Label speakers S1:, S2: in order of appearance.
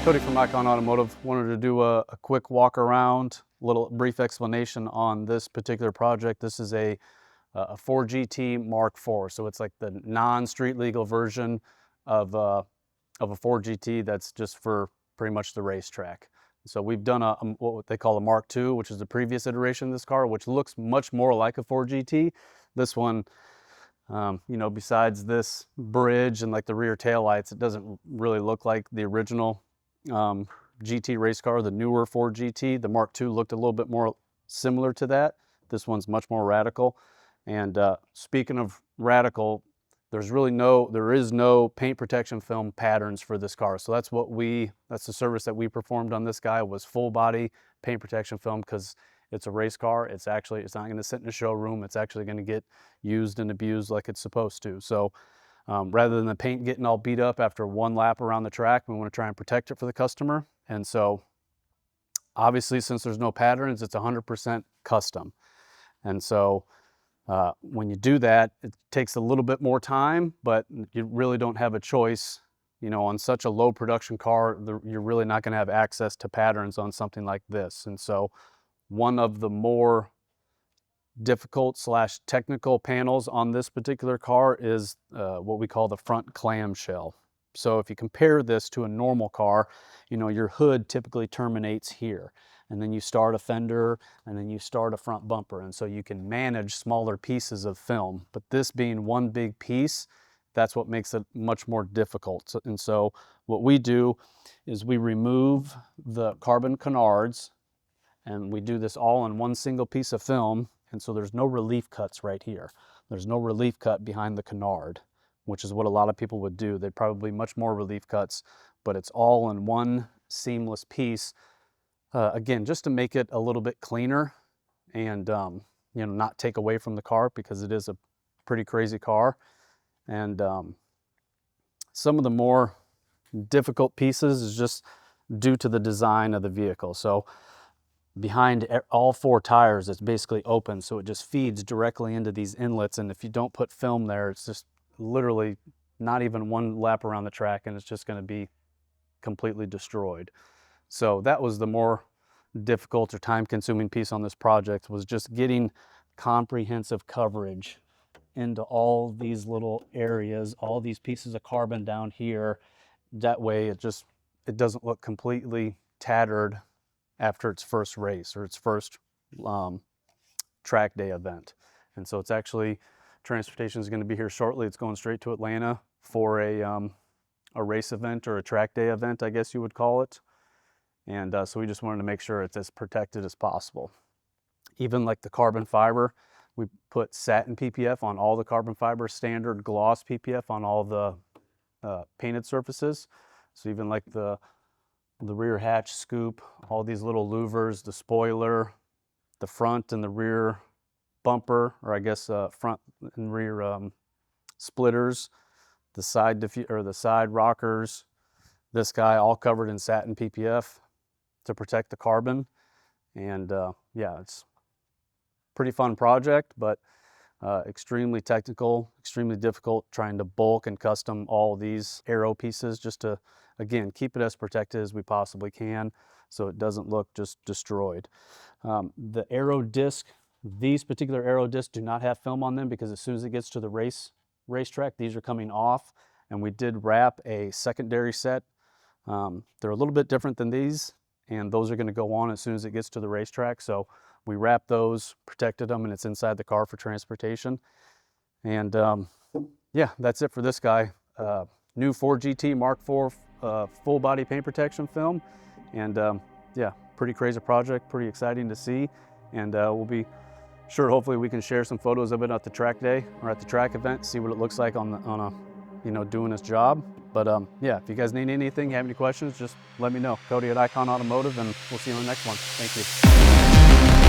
S1: Cody from Icon Automotive. Wanted to do a quick walk around, little brief explanation on this particular project. This is a 4GT Mark IV, so it's like the non-street legal version of a 4GT that's just for pretty much the racetrack. So we've done what they call a Mark II, which is the previous iteration of this car, which looks much more like a 4GT. This one, you know, besides this bridge and like the rear taillights, it doesn't really look like the original GT race car, the newer 4GT. The Mark II looked a little bit more similar to that. This one's much more radical. And speaking of radical, there is no paint protection film patterns for this car. So that's the service that we performed on this guy, was full body paint protection film, because it's a race car. It's not going to sit in a showroom. It's actually going to get used and abused like it's supposed to. So rather than the paint getting all beat up after one lap around the track, we want to try and protect it for the customer. And so obviously, since there's no patterns, it's 100% custom. And so when you do that, it takes a little bit more time, but you really don't have a choice. You know, on such a low production car, you're really not going to have access to patterns on something like this. And so one of the more difficult / technical panels on this particular car is what we call the front clamshell. So if you compare this to a normal car, you know, your hood typically terminates here, and then you start a fender, and then you start a front bumper, and so you can manage smaller pieces of film. But this being one big piece, that's what makes it much more difficult. And so what we do is we remove the carbon canards, and we do this all in one single piece of film. And so there's no relief cuts right here. There's no relief cut behind the canard, which is what a lot of people would do. They'd probably much more relief cuts, but it's all in one seamless piece. Again, just to make it a little bit cleaner and you know, not take away from the car, because it is a pretty crazy car. And some of the more difficult pieces is just due to the design of the vehicle. So behind all 4 tires, it's basically open, so it just feeds directly into these inlets. And if you don't put film there, it's just literally not even one lap around the track, and it's just going to be completely destroyed. So that was the more difficult or time-consuming piece on this project, was just getting comprehensive coverage into all these little areas, all these pieces of carbon down here. That way it doesn't look completely tattered after its first race or its first track day event. And so it's actually, transportation is going to be here shortly. It's going straight to Atlanta for a race event, or a track day event, I guess you would call it. And so we just wanted to make sure it's as protected as possible. Even like the carbon fiber, we put satin PPF on all the carbon fiber, standard gloss PPF on all the painted surfaces. So even like the rear hatch scoop, all these little louvers, the spoiler, the front and the rear bumper, or I guess front and rear splitters, the side rockers, this guy, all covered in satin PPF to protect the carbon. And yeah, it's a pretty fun project, but extremely technical, extremely difficult, trying to bulk and custom all these aero pieces just to, again, keep it as protected as we possibly can, so it doesn't look just destroyed. The aero disc, these particular aero discs do not have film on them, because as soon as it gets to the racetrack, these are coming off. And we did wrap a secondary set. They're a little bit different than these, and those are going to go on as soon as it gets to the racetrack. So we wrapped those, protected them, and it's inside the car for transportation. And yeah, that's it for this guy. New 4GT Mark IV full body paint protection film. And yeah, pretty crazy project, pretty exciting to see. And we'll be sure, hopefully we can share some photos of it at the track day or at the track event, see what it looks like on a, you know, doing its job. But yeah, if you guys need anything, have any questions, just let me know. Cody at Icon Automotive, and we'll see you on the next one. Thank you.